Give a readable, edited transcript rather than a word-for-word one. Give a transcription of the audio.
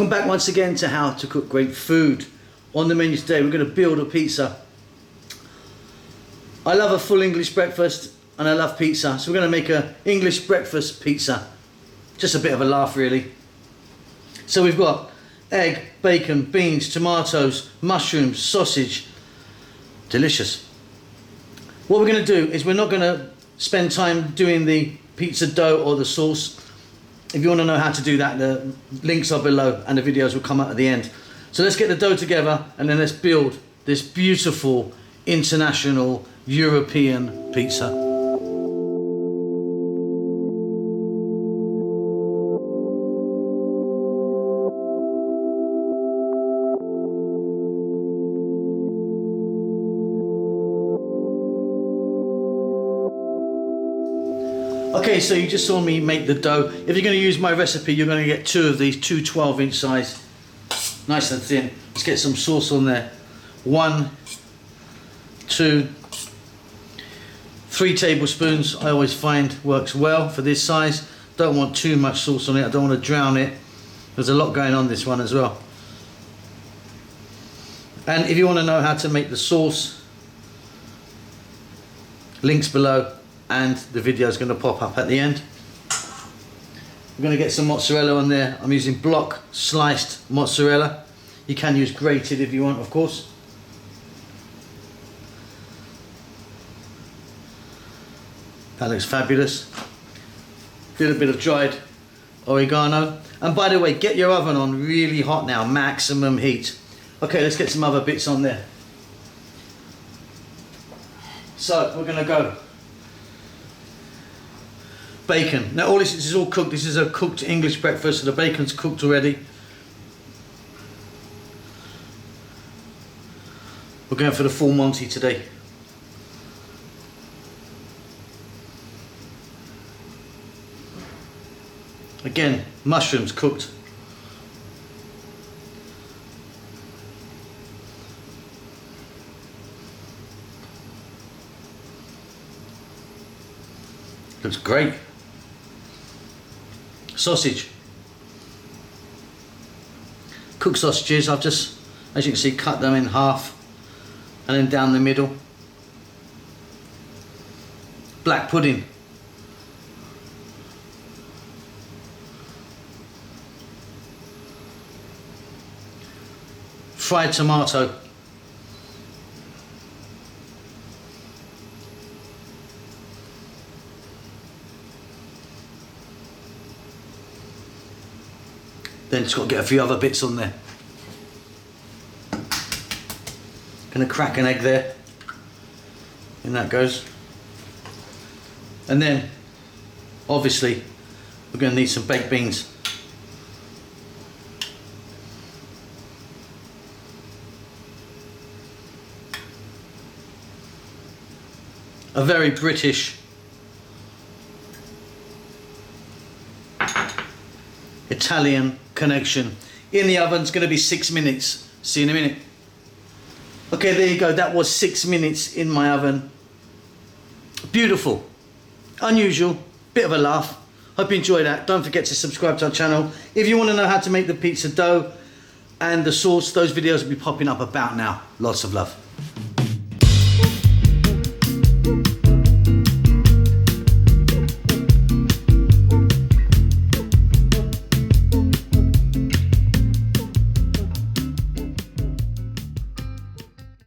Welcome back once again to How to Cook Great Food. On the menu today we're going to build a pizza. I love a full English breakfast and I love pizza, so we're going to make an English breakfast pizza. Just a bit of a laugh really. So we've got egg, bacon, beans, tomatoes, mushrooms, sausage. Delicious. What we're going to do is we're not going to spend time doing the pizza dough or the sauce. If you want to know how to do that, the links are below and the videos will come out at the end. So let's get the dough together and then let's build this beautiful international European pizza. Okay, so you just saw me make the dough. If you're going to use my recipe, you're going to get two of these, two 12-inch size, nice and thin. Let's get some sauce on there. 1, 2, 3 tablespoons. I always find works well for this size. Don't want too much sauce on it. I don't want to drown it. There's a lot going on this one as well. And if you want to know how to make the sauce, links below. And the video is going to pop up at the end. We're going to get some mozzarella on there. I'm using block sliced mozzarella. You can use grated if you want, of course. That looks fabulous. A little bit of dried oregano. And by the way, get your oven on really hot now, maximum heat. Okay, let's get some other bits on there. So we're going to go bacon. Now all this is all cooked. This is a cooked English breakfast, so the bacon's cooked already. We're going for the full Monty today. Again, mushrooms cooked. Looks great. Sausage. Cooked sausages, I've just, as you can see, cut them in half and then down the middle. Black pudding. Fried tomato. Then just got to get a few other bits on there. Gonna crack an egg there. In that goes. And then, obviously, we're gonna need some baked beans. A very British Italian connection. In the oven, it's going to be 6 minutes. See you in a minute. Okay, there you go. That was 6 minutes in my oven. Beautiful. Unusual. Bit of a laugh. Hope you enjoyed that. Don't forget to subscribe to our channel. If you want to know how to make the pizza dough and the sauce, those videos will be popping up about now. Lots of love.